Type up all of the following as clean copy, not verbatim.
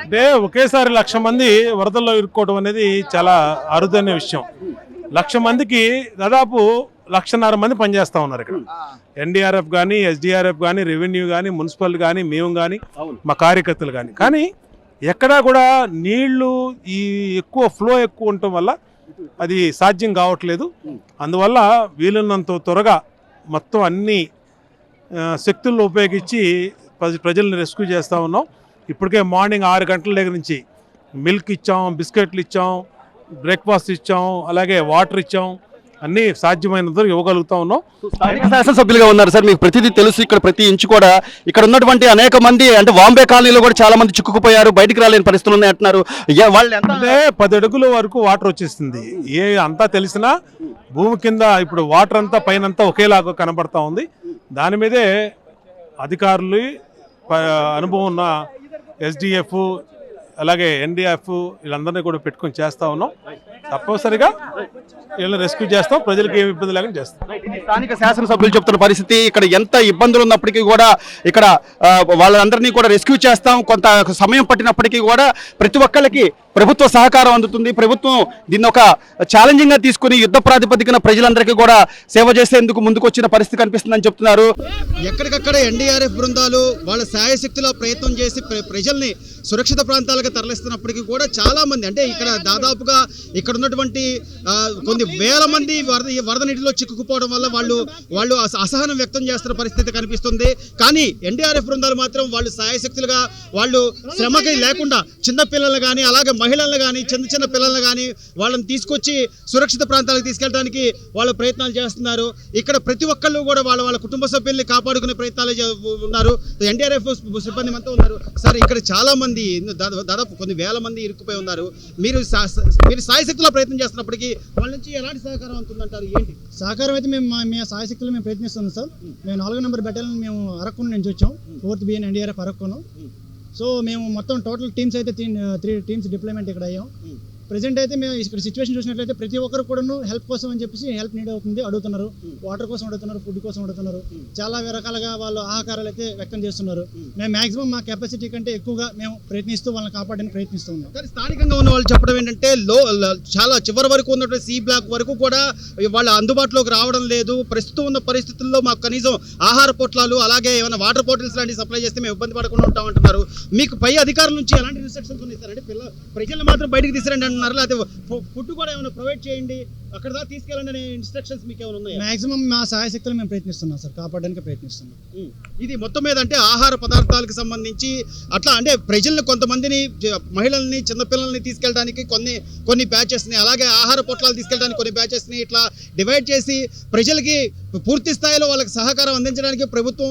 అంటే ఒకేసారి 1,00,000 మంది వరదల్లో ఇరుక్కోవడం అనేది చాలా అరుదైన విషయం. 1,00,000 మందికి దాదాపు 1,50,000 మంది పనిచేస్తూ ఉన్నారు ఇక్కడ. ఎన్డీఆర్ఎఫ్ కానీ, ఎస్డీఆర్ఎఫ్ కానీ, రెవెన్యూ కానీ, మున్సిపల్ కానీ, మేము కానీ, మా కార్యకర్తలు కానీ. కానీ ఎక్కడా కూడా నీళ్లు ఈ ఫ్లో ఎక్కువ ఉండటం వల్ల అది సాధ్యం కావట్లేదు. అందువల్ల వీలున్నంత త్వరగా మొత్తం అన్ని శక్తులను ఉపయోగించి ప్రజల్ని రెస్క్యూ చేస్తూ ఉన్నాం. ఇప్పటికే మార్నింగ్ 6 గంటల దగ్గర నుంచి మిల్క్ ఇచ్చాం, బిస్కెట్లు ఇచ్చాం, బ్రేక్ఫాస్ట్ ఇచ్చాం, అలాగే వాటర్ ఇచ్చాం. అన్నీ సాధ్యమైనంత ఇవ్వగలుగుతా ఉన్నాం. స్థానిక శాసనసభ్యులుగా ఉన్నారు సార్, మీకు ప్రతిదీ తెలుసు. ఇక్కడ ప్రతి ఇంచు కూడా ఇక్కడ ఉన్నటువంటి అనేక మంది అంటే బాంబే కాలనీలో కూడా చాలా మంది చిక్కుకుపోయారు, బయటికి రాలేని పరిస్థితులు ఉన్నాయి అంటున్నారు. వాళ్ళు అంటే 10 అడుగుల వరకు వాటర్ వచ్చేస్తుంది. అంతా తెలిసినా భూమి కింద ఇప్పుడు వాటర్ అంతా పైనంతా ఒకేలాగా కనబడతా ఉంది. దాని మీదే అధికారులు, అనుభవం ఉన్న ఎస్డిఎఫ్, అలాగే ఎన్డీఎఫ్ వీళ్ళందరినీ కూడా పెట్టుకొని చేస్తూ ఉన్నాం. తప్పనిసరిగా వీళ్ళని రెస్క్యూ చేస్తాం, ప్రజలకు ఏమి ఇబ్బంది లేకుండా చేస్తాం. స్థానిక శాసనసభ్యులు చెప్తున్న పరిస్థితి, ఇక్కడ ఎంత ఇబ్బందులు ఉన్నప్పటికీ కూడా ఇక్కడ వాళ్ళందరినీ కూడా రెస్క్యూ చేస్తాం. కొంత సమయం పట్టినప్పటికీ కూడా ప్రతి ఒక్కళ్ళకి ప్రభుత్వ సహకారం అందుతుంది. ప్రభుత్వం దీన్ని ఒక ఛాలెంజింగ్ గా తీసుకుని యుద్ధ ప్రాతిపదికన ప్రజలందరికీ కూడా సేవ చేసేందుకు ముందుకు వచ్చిన పరిస్థితి కనిపిస్తుందని చెప్తున్నారు. ఎక్కడికక్కడ ఎన్డీఆర్ఎఫ్ బృందాలు వాళ్ళ శాయశక్తిలో ప్రయత్నం చేసి ప్రజల్ని సురక్షిత ప్రాంతాలకు తరలిస్తున్నప్పటికీ కూడా చాలా మంది, అంటే ఇక్కడ దాదాపుగా ఇక్కడ ఉన్నటువంటి కొన్ని వేల మంది వరద నీటిలో చిక్కుకుపోవడం వల్ల వాళ్ళు అసహనం వ్యక్తం చేస్తున్న పరిస్థితి కనిపిస్తుంది. కానీ ఎన్డీఆర్ఎఫ్ బృందాలు మాత్రం వాళ్ళు శాయశక్తులుగా వాళ్ళు శ్రమకి లేకుండా చిన్న పిల్లలు కానీ, అలాగే మహిళలను కానీ, చిన్న పిల్లలను కానీ వాళ్ళని తీసుకొచ్చి సురక్షిత ప్రాంతాలకు తీసుకెళ్ళడానికి వాళ్ళు ప్రయత్నాలు చేస్తున్నారు. ఇక్కడ ప్రతి ఒక్కళ్ళు కూడా వాళ్ళ కుటుంబ సభ్యుల్ని కాపాడుకునే ప్రయత్నాలు ఉన్నారు. ఎన్డీఆర్ఎఫ్ సిబ్బంది అంతా ఉన్నారు. సార్, ఇక్కడ చాలా మంది దాదాపు కొన్ని వేల మంది ఇరుక్కుపోయి ఉన్నారు. మీరు సాయశక్తిలో ప్రయత్నం చేస్తున్నప్పటికీ వాళ్ళ నుంచి ఎలాంటి సహకారం అవుతుందంటారు? ఏంటి సహకారం? అయితే మేము సాయశక్తిలో మేము ప్రయత్నిస్తున్నాం సార్. మేము 4వ నెంబర్ బెటాలియన్ మేము అరక్కున నుంచి వచ్చాం, 4th BN ఎన్డీఆర్ఎఫ్ అరక్కును. సో మేము మొత్తం టోటల్ టీమ్స్ అయితే 3 టీమ్స్ డిప్లాయ్మెంట్ ఇక్కడ అయ్యాం. ప్రెజెంట్ అయితే మేము ఇక్కడ సిచ్యువేషన్ చూసినట్లయితే ప్రతి ఒక్కరు కూడా హెల్ప్ కోసం అని చెప్పేసి హెల్ప్ నీడ్ అవుతుంది, అడుగుతున్నారు. వాటర్ కోసం అడుగుతున్నారు, ఫుడ్ కోసం అడుగుతున్నారు. చాలా రకాలుగా వాళ్ళు ఆహాకారాలు అయితే వ్యక్తం చేస్తున్నారు. మేము మాక్సిమం మా కెపాసిటీ కంటే ఎక్కువగా మేము ప్రయత్నిస్తూ వాళ్ళని కాపాడడానికి ప్రయత్నిస్తున్నాం. కానీ స్థానికంగా ఉన్న వాళ్ళు చెప్పడం ఏంటంటే చాలా చివరి వరకు ఉన్నటువంటి C బ్లాక్ వరకు కూడా వాళ్ళ అందుబాటులోకి రావడం లేదు. ప్రస్తుతం ఉన్న పరిస్థితుల్లో మాకు కనీసం ఆహార పొట్లాలు, అలాగే ఏమైనా వాటర్ బాటిల్స్ లాంటివి సప్లై చేస్తే మేము ఇబ్బంది పడకుండా ఉంటామంటున్నారు. మీకు పై అధికారుల నుంచి ఎలాంటి రిస్ట్రిక్షన్స్ ఉన్నాయి సార్? అంటే ప్రజలు మాత్రం బయటకు తీసుకురండి అంటున్నారు, లేకపోతే ఫుడ్ కూడా ఏమైనా ప్రొవైడ్ చేయండి, అక్కడ దాకా తీసుకెళ్ళండి అనే ఇన్స్ట్రక్షన్స్ మీకు ఏమైనా ఉన్నాయి? మాక్సిమం మా సహాయశక్తులు మేము ప్రయత్నిస్తున్నాం సార్, కాపాడడానికి ప్రయత్నిస్తున్నాం. ఇది మొత్తం మీద అంటే ఆహార పదార్థాలకు సంబంధించి అట్లా అంటే ప్రజల్ని, కొంతమందిని, మహిళల్ని, చిన్నపిల్లల్ని తీసుకెళ్ళడానికి కొన్ని బ్యాచెస్ని, అలాగే ఆహార పొట్లాలు తీసుకెళ్ళడానికి కొన్ని బ్యాచెస్ని ఇట్లా డివైడ్ చేసి ప్రజలకి పూర్తి స్థాయిలో వాళ్ళకి సహకారం అందించడానికి ప్రభుత్వం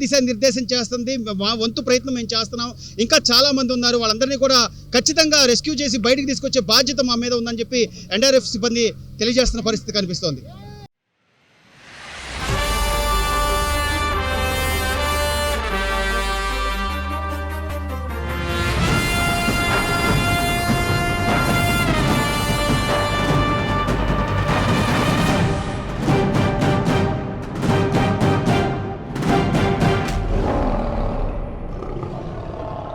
దిశ నిర్దేశం చేస్తుంది. మా వంతు ప్రయత్నం మేము చేస్తున్నాం. ఇంకా చాలా మంది ఉన్నారు, వాళ్ళందరినీ కూడా ఖచ్చితంగా రెస్క్యూ చేసి బయటికి తీసుకొచ్చే బాధ్యత మా మీద ఉందని చెప్పి ఎన్డీఆర్ఎఫ్ సిబ్బంది తెలియజేస్తున్న పరిస్థితి కనిపిస్తోంది.